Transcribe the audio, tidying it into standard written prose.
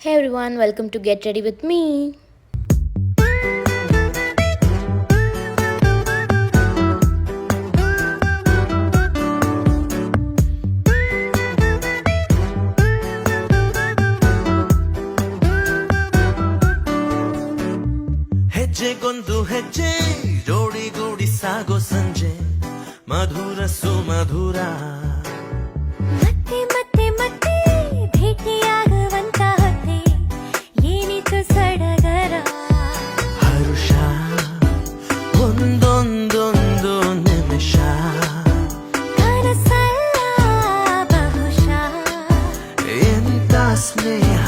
Hey everyone, welcome to Get Ready with me. ಹೆಜ್ಜೆಗೊಂದು ಹೆಜ್ಜೆ ಜೋಡಿಗೂಡಿ sago ಸಂಜೆ ಮಧುರ ಸುಮಧುರ ಮತ್ತೆ ಮತ್ತೆ ಮತ್ತೆ ಭೇಟಿಯಾಗುವಂತ ಹೊತ್ತೆ ಏನಿತು ಸಡಗರ ಹರುಷ ಒಂದೊಂದೊಂದು ನಿಮಿಷ ಕನಸಲ್ಲ ಬಹುಶಃ ಎಂತ ಸ್ನೇಹ